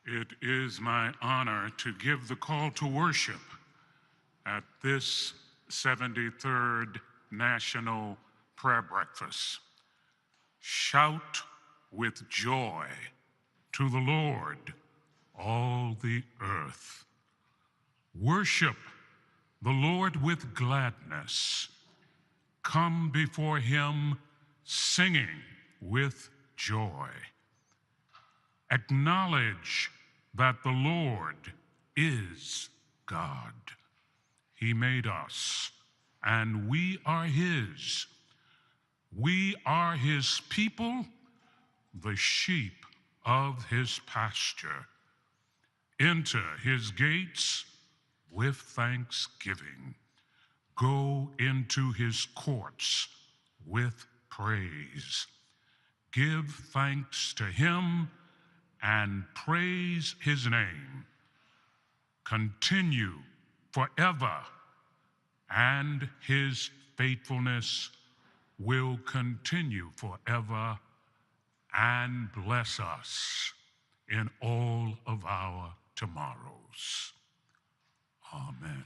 It is my honor to give the call to worship at this 73rd National Prayer Breakfast. Shout with joy to the Lord, all the earth. Worship the Lord with gladness. Come before him singing with joy. Acknowledge that the Lord is God. He made us, and we are his. We are his people, the sheep of his pasture. Enter his gates with thanksgiving. Go into his courts with praise. Give thanks to him and praise his name. Continue forever, and his faithfulness will continue forever and bless us in all of our tomorrows. Amen.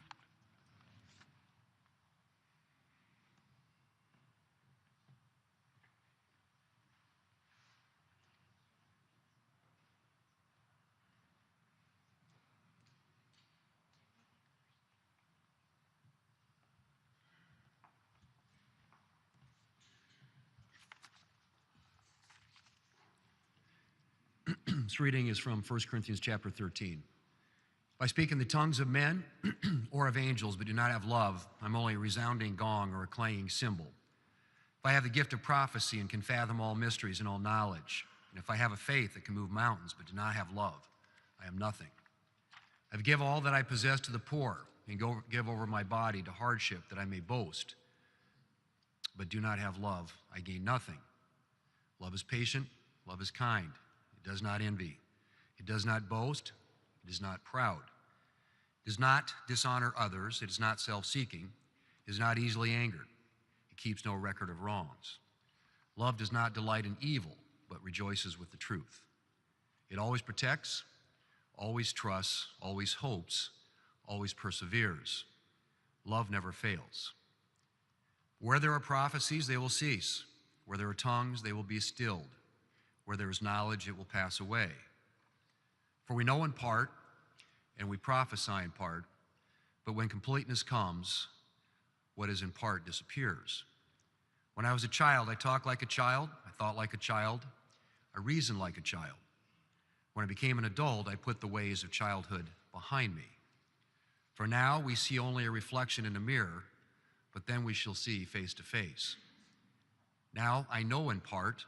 This reading is from 1 Corinthians chapter 13. If I speak in the tongues of men or of angels but do not have love, I'm only a resounding gong or a clanging cymbal. If I have the gift of prophecy and can fathom all mysteries and all knowledge, and if I have a faith that can move mountains but do not have love, I am nothing. I give all that I possess to the poor and give over my body to hardship that I may boast, but do not have love, I gain nothing. Love is patient, love is kind. It does not envy. It does not boast. It is not proud. It does not dishonor others. It is not self-seeking. It is not easily angered. It keeps no record of wrongs. Love does not delight in evil, but rejoices with the truth. It always protects, always trusts, always hopes, always perseveres. Love never fails. Where there are prophecies, they will cease. Where there are tongues, they will be stilled. Where there is knowledge, it will pass away. For we know in part, and we prophesy in part, but when completeness comes, what is in part disappears. When I was a child, I talked like a child, I thought like a child, I reasoned like a child. When I became an adult, I put the ways of childhood behind me. For now we see only a reflection in a mirror, but then we shall see face to face. Now I know in part,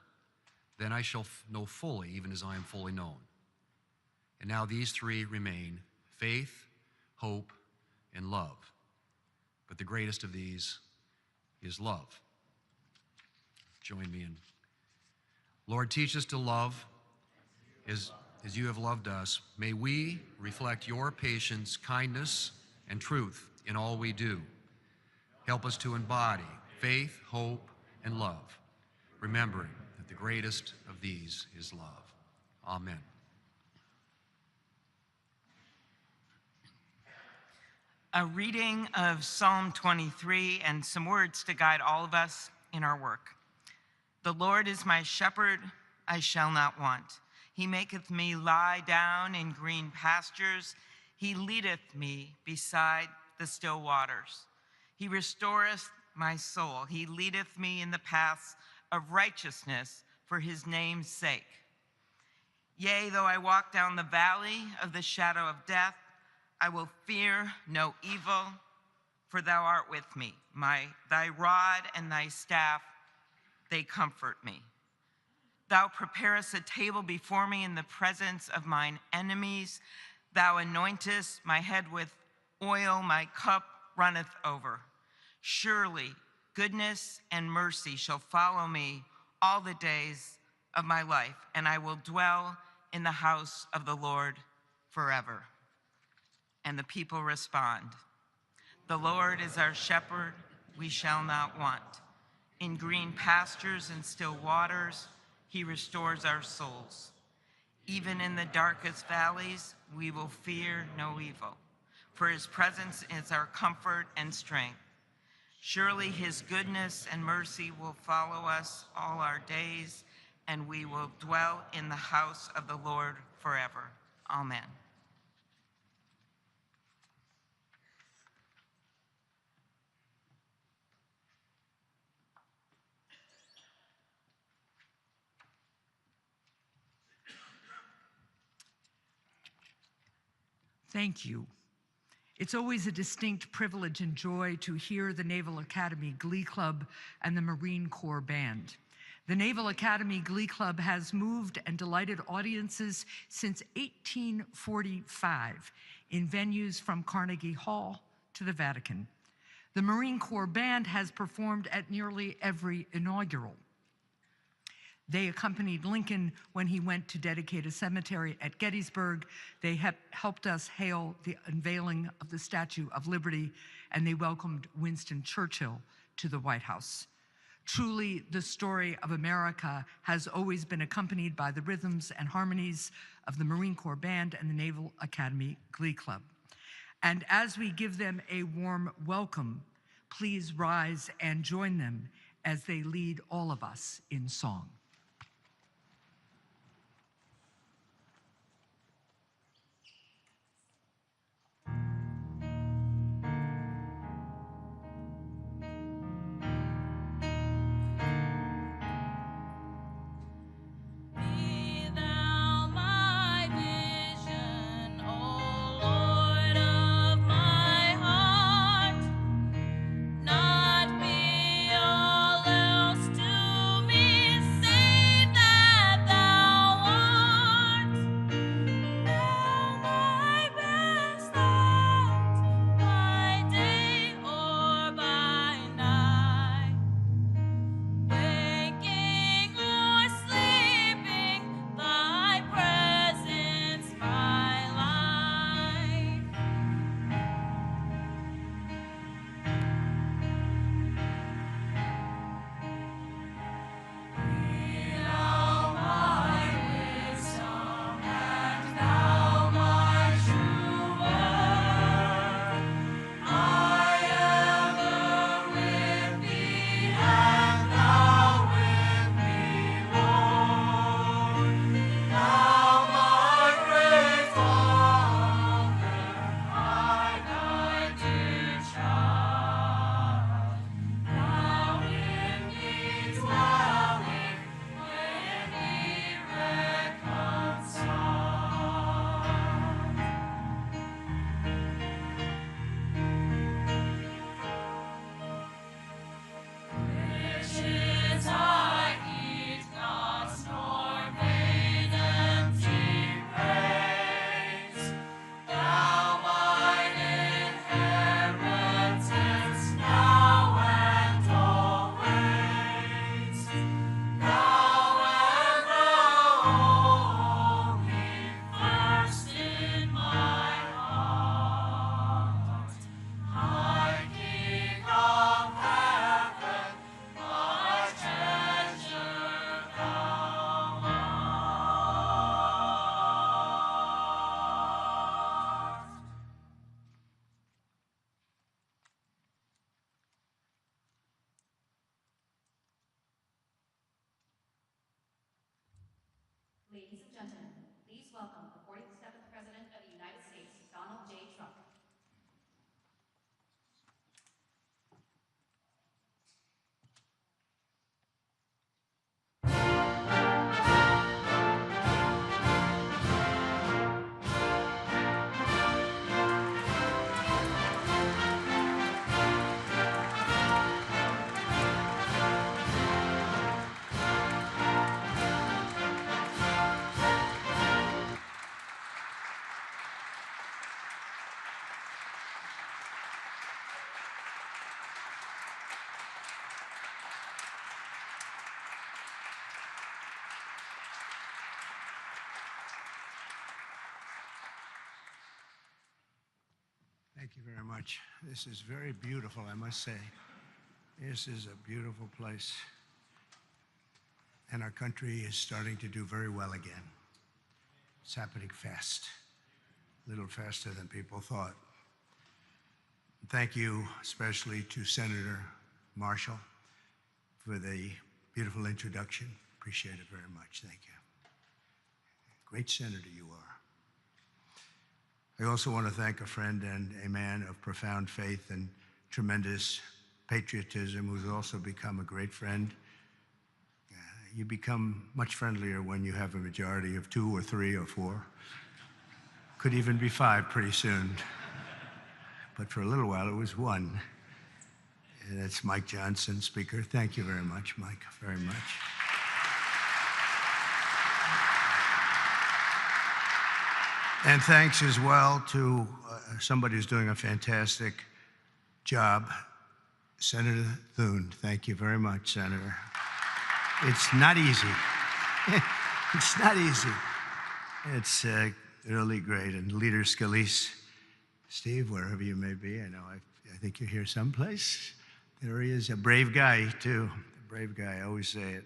then I shall know fully, even as I am fully known. And now these three remain: faith, hope, and love. But the greatest of these is love. Join me in. Lord, teach us to love as you have loved us. May we reflect your patience, kindness, and truth in all we do. Help us to embody faith, hope, and love, remembering that the greatest of these is love. Amen. A reading of Psalm 23 and some words to guide all of us in our work. The Lord is my shepherd, I shall not want. He maketh me lie down in green pastures. He leadeth me beside the still waters. He restoreth my soul. He leadeth me in the paths of righteousness for his name's sake. Yea, though I walk down the valley of the shadow of death, I will fear no evil, for thou art with me. Thy rod and thy staff, they comfort me. Thou preparest a table before me in the presence of mine enemies. Thou anointest my head with oil, my cup runneth over. Surely goodness and mercy shall follow me all the days of my life, and I will dwell in the house of the Lord forever. And the people respond, the Lord is our shepherd, we shall not want. In green pastures and still waters, he restores our souls. Even in the darkest valleys, we will fear no evil, for his presence is our comfort and strength. Surely his goodness and mercy will follow us all our days, and we will dwell in the house of the Lord forever. Amen. Thank you. It's always a distinct privilege and joy to hear the Naval Academy Glee Club and the Marine Corps Band. The Naval Academy Glee Club has moved and delighted audiences since 1845 in venues from Carnegie Hall to the Vatican. The Marine Corps Band has performed at nearly every inaugural. They accompanied Lincoln when he went to dedicate a cemetery at Gettysburg. They helped us hail the unveiling of the Statue of Liberty, and they welcomed Winston Churchill to the White House. Truly, the story of America has always been accompanied by the rhythms and harmonies of the Marine Corps Band and the Naval Academy Glee Club. And as we give them a warm welcome, please rise and join them as they lead all of us in song. Ladies and gentlemen, please welcome the 47th President of the United States, Donald J. Trump. Thank you very much. This is very beautiful, I must say. This is a beautiful place. And our country is starting to do very well again. It's happening fast, a little faster than people thought. Thank you especially to Senator Marshall for the beautiful introduction. Appreciate it very much. Thank you. Great senator you are. I also want to thank a friend and a man of profound faith and tremendous patriotism who's also become a great friend. You become much friendlier when you have a majority of 2 or 3 or 4. Could even be 5 pretty soon. But for a little while it was 1. And that's Mike Johnson, Speaker. Thank you very much, Mike, very much. And thanks as well to somebody who's doing a fantastic job, Senator Thune. Thank you very much, Senator. It's not easy. It's not easy. It's really great. And Leader Scalise, Steve, wherever you may be, I know I think you're here someplace. There he is, a brave guy, too. A brave guy, I always say it.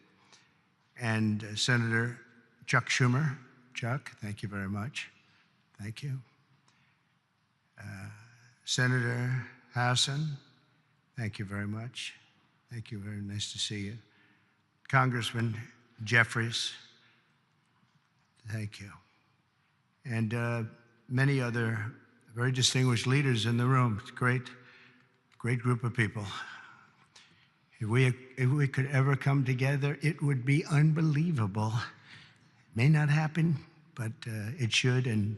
And Senator Chuck Schumer. Chuck, thank you very much. Thank you. Senator Hassan, thank you very much. Thank you, very nice to see you. Congressman Jeffries, thank you. And many other very distinguished leaders in the room. It's a great group of people. If we could ever come together, it would be unbelievable. It may not happen, but it should, and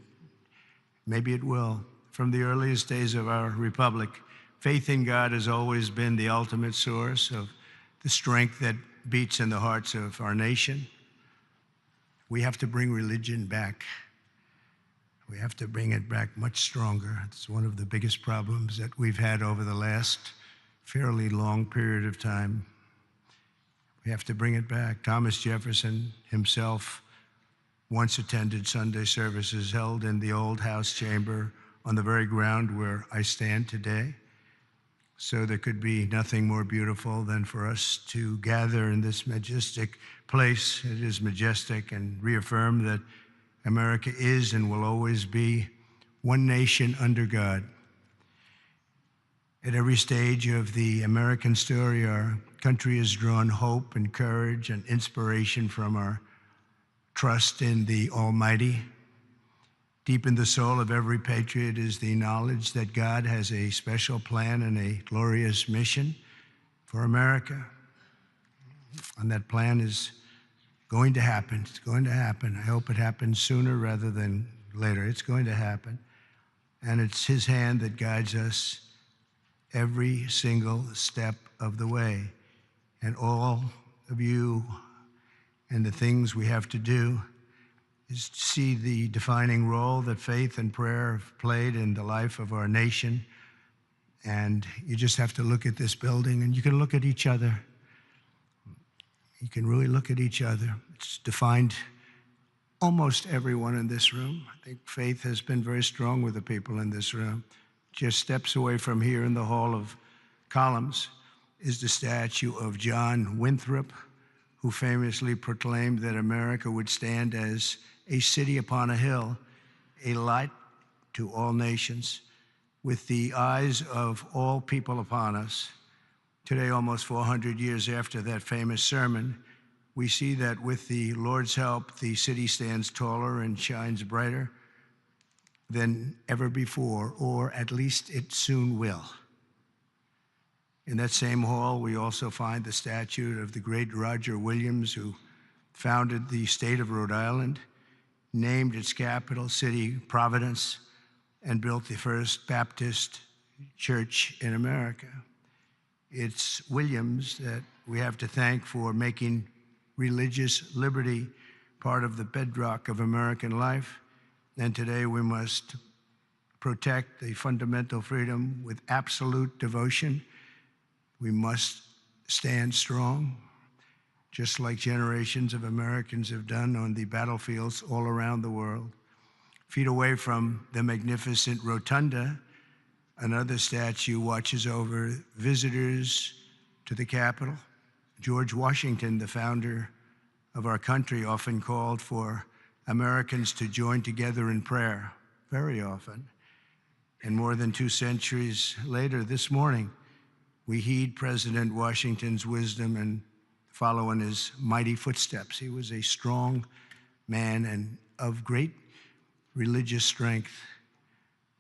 maybe it will. From the earliest days of our republic, faith in God has always been the ultimate source of the strength that beats in the hearts of our nation. We have to bring religion back. We have to bring it back much stronger. It's one of the biggest problems that we've had over the last fairly long period of time. We have to bring it back. Thomas Jefferson himself once attended Sunday services held in the old House chamber on the very ground where I stand today. So there could be nothing more beautiful than for us to gather in this majestic place. It is majestic, and reaffirm that America is and will always be one nation under God. At every stage of the American story, our country has drawn hope and courage and inspiration from our trust in the Almighty. Deep in the soul of every patriot is the knowledge that God has a special plan and a glorious mission for America. And that plan is going to happen. It's going to happen. I hope it happens sooner rather than later. It's going to happen. And it's His hand that guides us every single step of the way. And all of you and the things we have to do is to see the defining role that faith and prayer have played in the life of our nation. And you just have to look at this building, and you can look at each other. You can really look at each other. It's defined almost everyone in this room. I think faith has been very strong with the people in this room. Just steps away from here in the Hall of Columns is the statue of John Winthrop, who famously proclaimed that America would stand as a city upon a hill, a light to all nations, with the eyes of all people upon us. Today, almost 400 years after that famous sermon, we see that with the Lord's help, the city stands taller and shines brighter than ever before, or at least it soon will. In that same hall, we also find the statue of the great Roger Williams, who founded the state of Rhode Island, named its capital city Providence, and built the first Baptist church in America. It's Williams that we have to thank for making religious liberty part of the bedrock of American life. And today we must protect the fundamental freedom with absolute devotion. We must stand strong, just like generations of Americans have done on the battlefields all around the world. Feet away from the magnificent rotunda, another statue watches over visitors to the Capitol. George Washington, the founder of our country, often called for Americans to join together in prayer very often. And more than 2 centuries later, this morning, we heed President Washington's wisdom and follow in his mighty footsteps. He was a strong man and of great religious strength.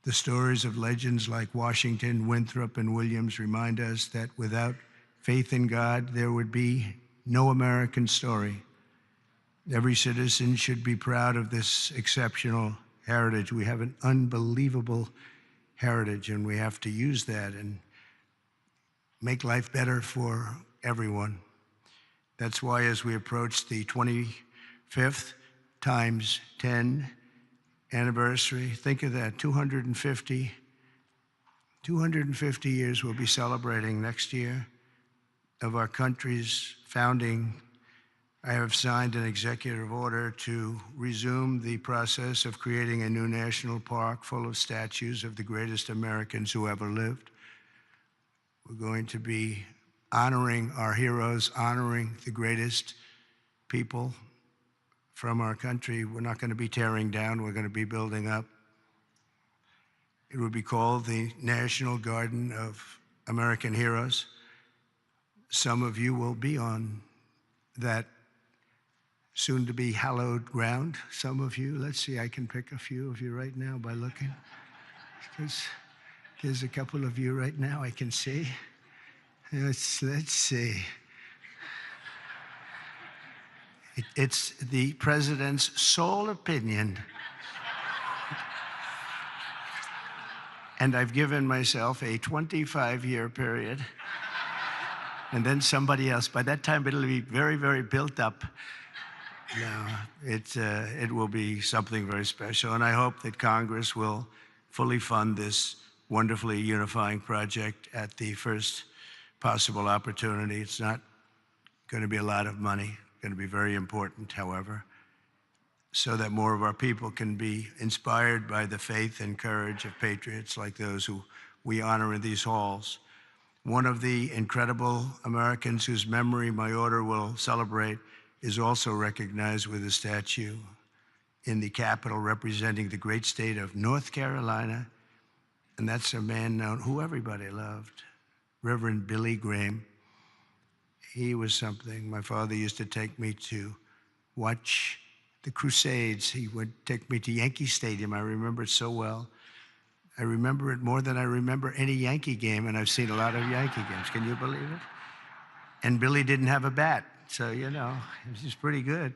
The stories of legends like Washington, Winthrop, and Williams remind us that without faith in God, there would be no American story. Every citizen should be proud of this exceptional heritage. We have an unbelievable heritage, and we have to use that and make life better for everyone. That's why as we approach the 25th times 10 anniversary, think of that, 250 years we'll be celebrating next year of our country's founding. I have signed an executive order to resume the process of creating a new national park full of statues of the greatest Americans who ever lived. We're going to be honoring our heroes, honoring the greatest people from our country. We're not going to be tearing down, we're going to be building up. It would be called the National Garden of American Heroes. Some of you will be on that soon-to-be hallowed ground. Some of you, let's see, I can pick a few of you right now by looking. Because there's a couple of you right now I can see. Let's see. It's the president's sole opinion. And I've given myself a 25-year period. And then somebody else. By that time, it'll be very, very built up. No, it will be something very special. And I hope that Congress will fully fund this wonderfully unifying project at the first possible opportunity. It's not going to be a lot of money. It's going to be very important, however, so that more of our people can be inspired by the faith and courage of patriots like those who we honor in these halls. One of the incredible Americans whose memory my order will celebrate is also recognized with a statue in the Capitol representing the great state of North Carolina. And that's a man known who everybody loved, Reverend Billy Graham. He was something. My father used to take me to watch the Crusades. He would take me to Yankee Stadium. I remember it so well. I remember it more than I remember any Yankee game, and I've seen a lot of Yankee games. Can you believe it? And Billy didn't have a bat, so, you know, it was pretty good.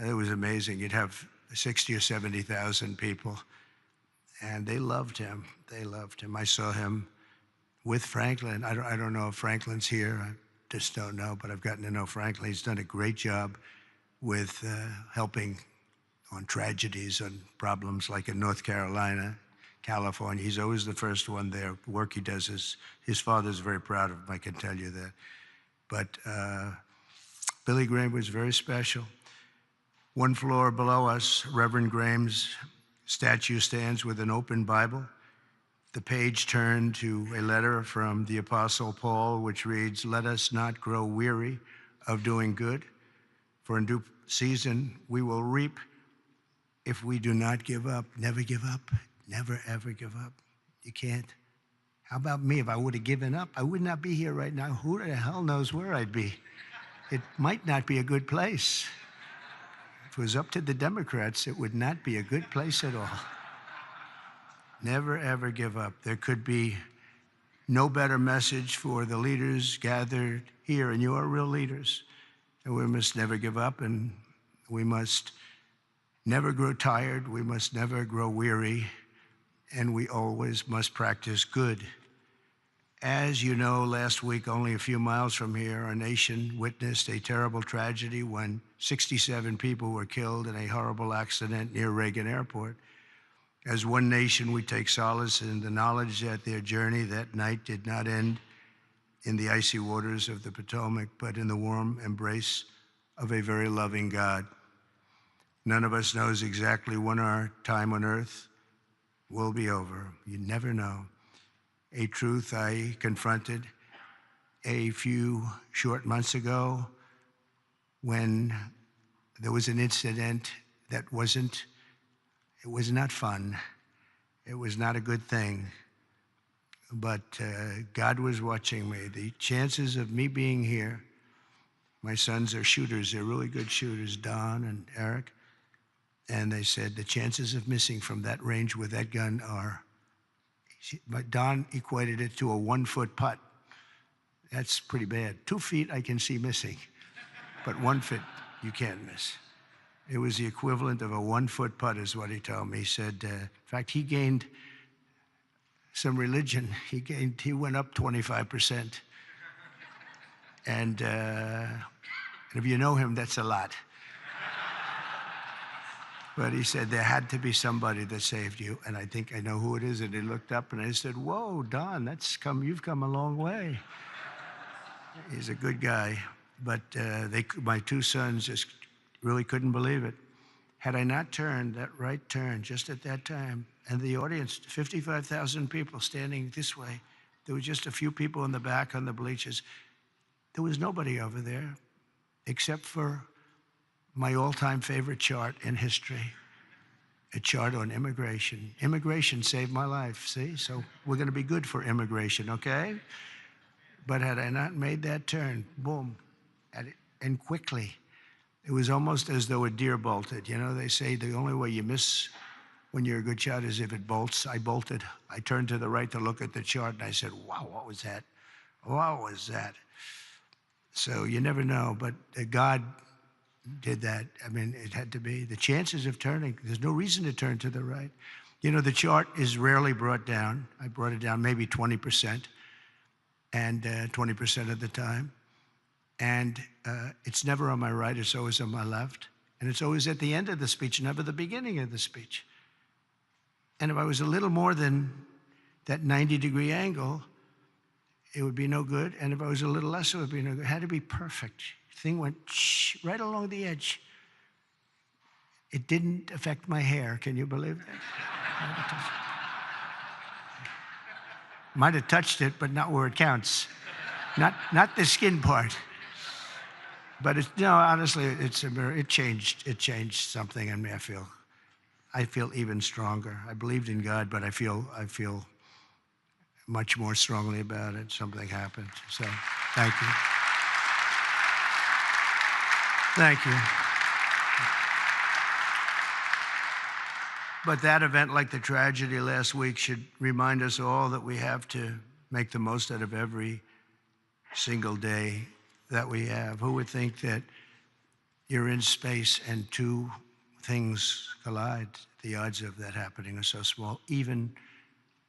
It was amazing. You'd have 60 or 70,000 people, and they loved him. They loved him. I saw him with Franklin. I don't know if Franklin's here. I just don't know, but I've gotten to know Franklin. He's done a great job with helping on tragedies and problems like in North Carolina, California. He's always the first one there. The work he does is, his father's very proud of him, I can tell you that. But Billy Graham was very special. One floor below us, Reverend Graham's statue stands with an open Bible. The page turned to a letter from the Apostle Paul, which reads, "Let us not grow weary of doing good, for in due season we will reap if we do not give up." Never give up. Never, ever give up. You can't. How about me? If I would have given up, I would not be here right now. Who the hell knows where I'd be? It might not be a good place. If it was up to the Democrats, it would not be a good place at all. Never, ever give up. There could be no better message for the leaders gathered here, and you are real leaders. And we must never give up, and we must never grow tired. We must never grow weary, and we always must practice good. As you know, last week, only a few miles from here, our nation witnessed a terrible tragedy when 67 people were killed in a horrible accident near Reagan Airport. As one nation, we take solace in the knowledge that their journey that night did not end in the icy waters of the Potomac, but in the warm embrace of a very loving God. None of us knows exactly when our time on earth will be over. You never know. A truth I confronted a few short months ago when there was an incident it was not fun. It was not a good thing. But God was watching me. The chances of me being here, my sons are shooters. They're really good shooters, Don and Eric. And they said the chances of missing from that range with that gun are, but Don equated it to a 1-foot putt. That's pretty bad. 2 feet I can see missing, but 1 foot you can't miss. It was the equivalent of a 1-foot putt is what he told me. He said, in fact, he gained some religion. He went up 25%. And if you know him, that's a lot. But he said there had to be somebody that saved you, and I think I know who it is. And he looked up and I said, "Whoa, Don, you've come a long way." He's a good guy, but my 2 sons just really couldn't believe it. Had I not turned that right turn just at that time, and the audience, 55,000 people standing this way, there were just a few people in the back on the bleachers. There was nobody over there except for my all-time favorite chart in history, a chart on immigration. Immigration saved my life, see? So we're going to be good for immigration, okay? But had I not made that turn, boom, and quickly, it was almost as though a deer bolted. You know, they say the only way you miss when you're a good shot is if it bolts. I bolted. I turned to the right to look at the chart, and I said, wow, what was that? What was that? So you never know, but God did that. I mean, it had to be. The chances of turning, there's no reason to turn to the right. You know, the chart is rarely brought down. I brought it down maybe 20%, and 20% of the time. And it's never on my right, it's always on my left. And it's always at the end of the speech, never the beginning of the speech. And if I was a little more than that 90-degree angle, it would be no good. And if I was a little less, it would be no good. It had to be perfect. The thing went right along the edge. It didn't affect my hair. Can you believe that? Might have touched it, but not where it counts. Not the skin part. But honestly, it's a mirror. It changed something in me. I feel even stronger. I believed in God, but I feel much more strongly about it. Something happened. So, thank you. Thank you. But that event, like the tragedy last week, should remind us all that we have to make the most out of every single day that we have. Who would think that you're in space and 2 things collide? The odds of that happening are so small, even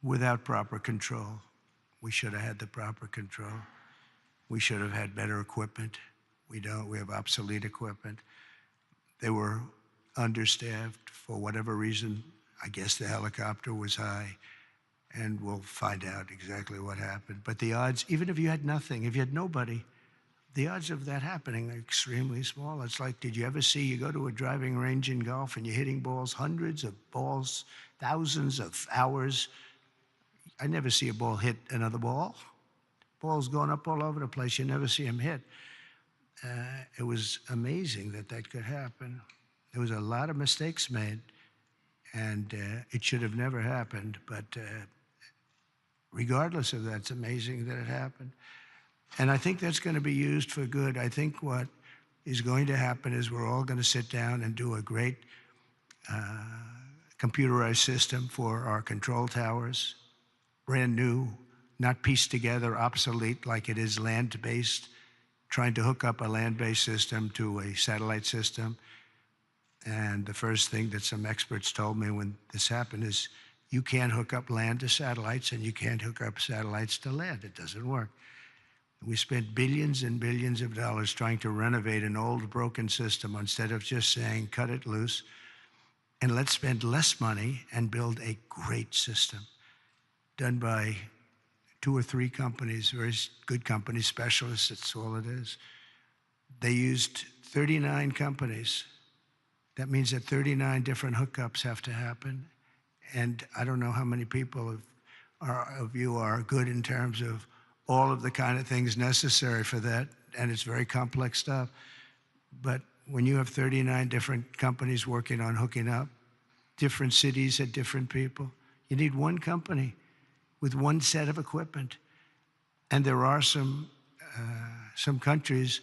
without proper control. We should have had the proper control. We should have had better equipment. We don't. We have obsolete equipment. They were understaffed for whatever reason. I guess the helicopter was high, and we'll find out exactly what happened. But the odds, even if you had nothing, if you had nobody, the odds of that happening are extremely small. It's like, did you ever see, you go to a driving range in golf and you're hitting balls, hundreds of balls, thousands of hours. I never see a ball hit another ball. Balls going up all over the place. You never see them hit. It was amazing that could happen. There was a lot of mistakes made, and it should have never happened. But regardless of that, it's amazing that it happened. And I think that's going to be used for good. I think what is going to happen is we're all going to sit down and do a great computerized system for our control towers, brand new, not pieced together, obsolete like it is land-based, trying to hook up a land-based system to a satellite system. And the first thing that some experts told me when this happened is you can't hook up land to satellites and you can't hook up satellites to land. It doesn't work. We spent billions and billions of dollars trying to renovate an old broken system instead of just saying, cut it loose, and let's spend less money and build a great system done by 2 or 3 companies, very good companies, specialists, that's all it is. They used 39 companies. That means that 39 different hookups have to happen. And I don't know how many people of you are good in terms of all of the kind of things necessary for that, and it's very complex stuff. But when you have 39 different companies working on hooking up, different cities had different people, you need one company with one set of equipment. And there are some countries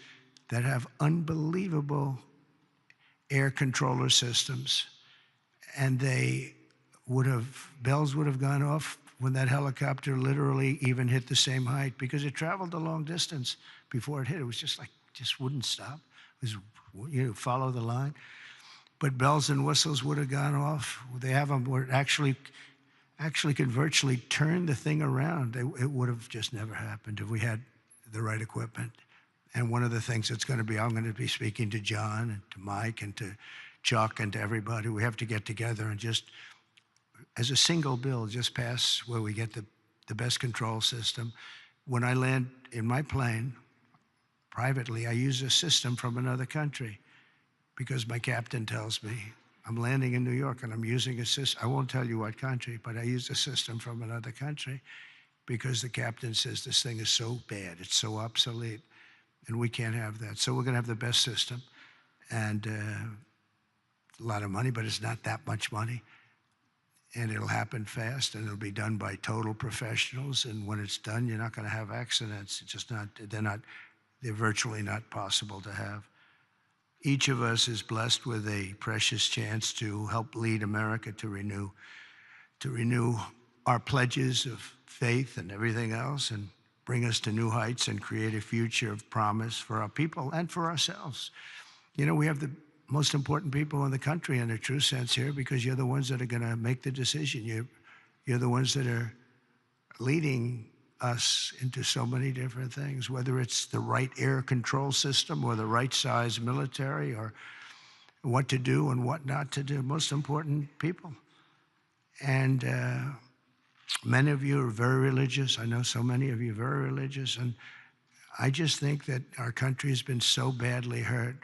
that have unbelievable air controller systems, and bells would have gone off when that helicopter literally even hit the same height, because it traveled a long distance before it hit. It was just wouldn't stop. It was, follow the line. But bells and whistles would have gone off. They have them where it actually could virtually turn the thing around. It would have just never happened if we had the right equipment. And one of the things that's going to be, I'm going to be speaking to John and to Mike and to Chuck and to everybody. We have to get together and just, as a single bill, just pass where we get the best control system. When I land in my plane, privately, I use a system from another country because my captain tells me, I'm landing in New York and I'm using a system. I won't tell you what country, but I use a system from another country because the captain says this thing is so bad, it's so obsolete, and we can't have that. So we're going to have the best system, and a lot of money, but it's not that much money. And it'll happen fast, and it'll be done by total professionals. And when it's done, you're not going to have accidents. It's just they're virtually not possible to have. Each of us is blessed with a precious chance to help lead America to renew our pledges of faith and everything else, and bring us to new heights and create a future of promise for our people and for ourselves. We have the most important people in the country in a true sense here, because you're the ones that are going to make the decision. You're the ones that are leading us into so many different things, whether it's the right air control system or the right size military, or what to do and what not to do. Most important people. And many of you are very religious. I know so many of you are very religious. And I just think that our country has been so badly hurt.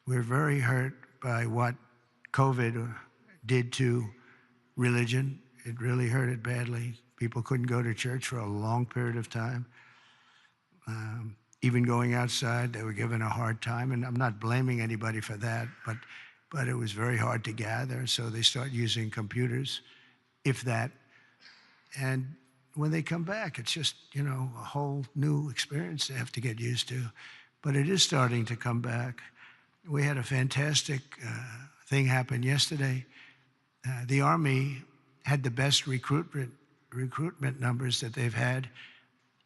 We're very hurt by what COVID did to religion. It really hurt it badly. People couldn't go to church for a long period of time. Even going outside, they were given a hard time. And I'm not blaming anybody for that, but it was very hard to gather. So they start using computers, if that. And when they come back, it's just, a whole new experience they have to get used to. But it is starting to come back. We had a fantastic thing happen yesterday. The Army had the best recruitment numbers that they've had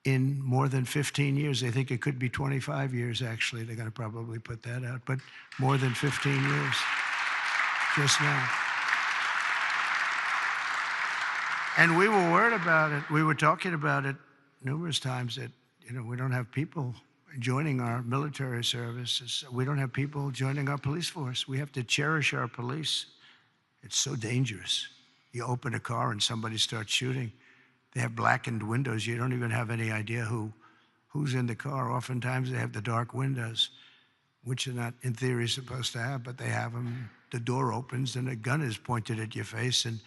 in more than 15 years. They think it could be 25 years, actually. They're going to probably put that out, but more than 15 years just now. And we were worried about it. We were talking about it numerous times that, we don't have people joining our military services. We don't have people joining our police force. We have to cherish our police. It's so dangerous. You open a car and somebody starts shooting. They have blackened windows. You don't even have any idea who's in the car. Oftentimes they have the dark windows, which are not, in theory, supposed to have, but they have them. The door opens and a gun is pointed at your face, and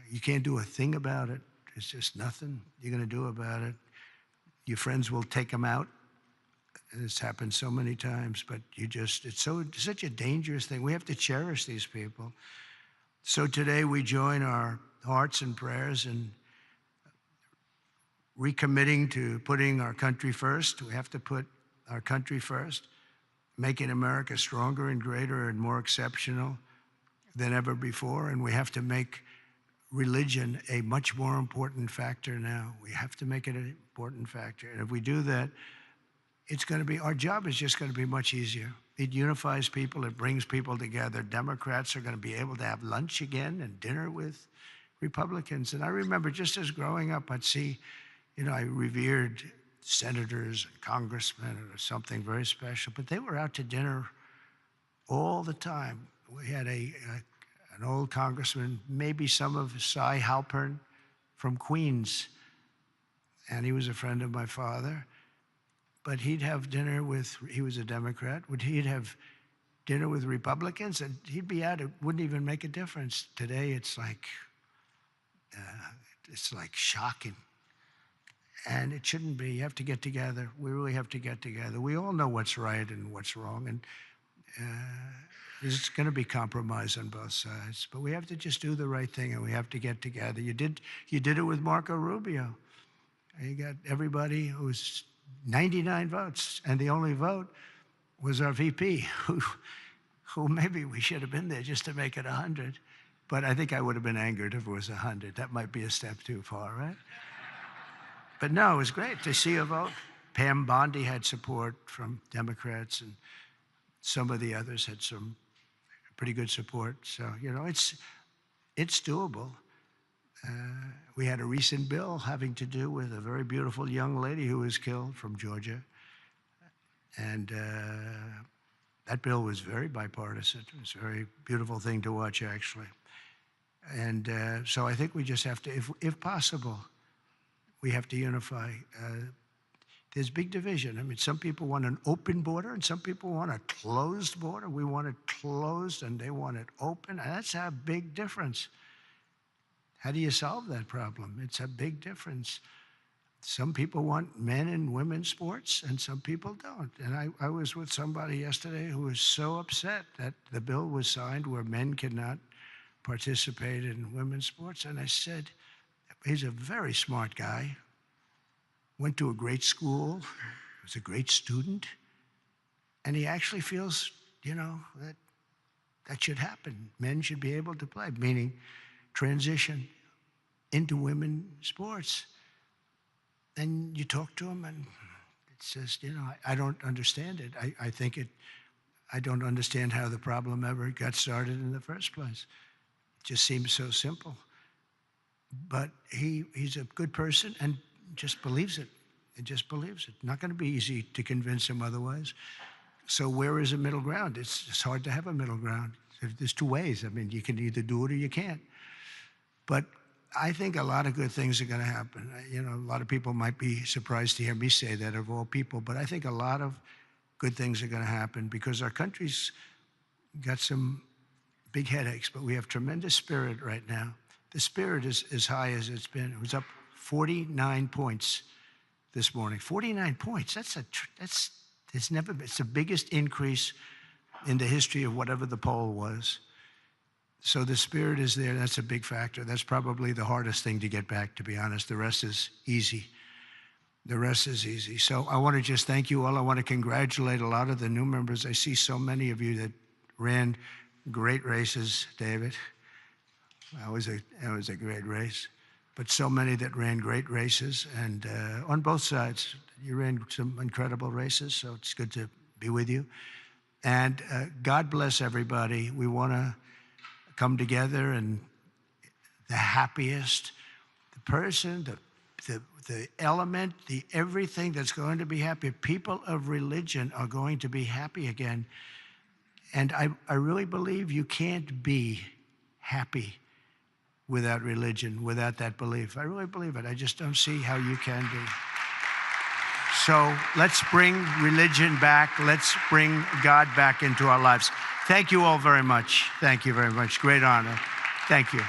you can't do a thing about it. It's just nothing you're going to do about it. Your friends will take them out. It's happened so many times, but it's such a dangerous thing. We have to cherish these people. So today we join our hearts and prayers in recommitting to putting our country first. We have to put our country first, making America stronger and greater and more exceptional than ever before. And we have to make religion a much more important factor now. We have to make it an important factor. And if we do that, our job is just going to be much easier. It unifies people. It brings people together. Democrats are going to be able to have lunch again and dinner with Republicans. And I remember just as growing up, I'd see, I revered senators and congressmen or something very special, but they were out to dinner all the time. We had an old congressman, maybe some of Cy Halpern from Queens, and he was a friend of my father. But he'd have dinner he was a Democrat, he'd have dinner with Republicans, and he'd be out. It wouldn't even make a difference. Today, it's like shocking. And it shouldn't be. You have to get together. We really have to get together. We all know what's right and what's wrong, and there's going to be compromise on both sides. But we have to just do the right thing, and we have to get together. You did it with Marco Rubio. You got everybody who was 99 votes, and the only vote was our VP, who maybe we should have been there just to make it 100. But I think I would have been angered if it was 100. That might be a step too far, right? But no, it was great to see a vote. Pam Bondi had support from Democrats, and some of the others had some pretty good support. So, you know, it's doable. We had a recent bill having to do with a very beautiful young lady who was killed from Georgia. And that bill was very bipartisan. It was a very beautiful thing to watch, actually. And so I think we just have to, if possible, we have to unify. There's big division. I mean, some people want an open border and some people want a closed border. We want it closed and they want it open. And that's a big difference. How do you solve that problem? It's a big difference. Some people want men and women's sports and some people don't. And I was with somebody yesterday who was so upset that the bill was signed where men cannot participate in women's sports. And I said, he's a very smart guy, went to a great school, was a great student, and he actually feels, you know, that should happen. Men should be able to play, meaning transition into women's sports. And you talk to him and it says, you know, I don't understand it. I don't understand how the problem ever got started in the first place. It just seems so simple. But he's a good person and just believes it. He just believes it. Not going to be easy to convince him otherwise. So where is a middle ground? It's hard to have a middle ground. There's two ways. I mean, you can either do it or you can't. But I think a lot of good things are going to happen. You know, a lot of people might be surprised to hear me say that, of all people, but I think a lot of good things are going to happen because our country's got some big headaches, but we have tremendous spirit right now. The spirit is as high as it's been. It was up 49 points this morning. 49 points. It's the biggest increase in the history of whatever the poll was. So the spirit is there. That's a big factor. That's probably the hardest thing to get back, to be honest. The rest is easy. The rest is easy. So I want to just thank you all. I want to congratulate a lot of the new members. I see so many of you that ran great races, David. That was a great race. But so many that ran great races. And on both sides, you ran some incredible races, so it's good to be with you. And God bless everybody. We want to come together, and the happiest, the person, the element, the everything that's going to be happy. People of religion are going to be happy again. And I really believe you can't be happy without religion, without that belief. I really believe it. I just don't see how you can be. So let's bring religion back. Let's bring God back into our lives. Thank you all very much. Thank you very much. Great honor. Thank you.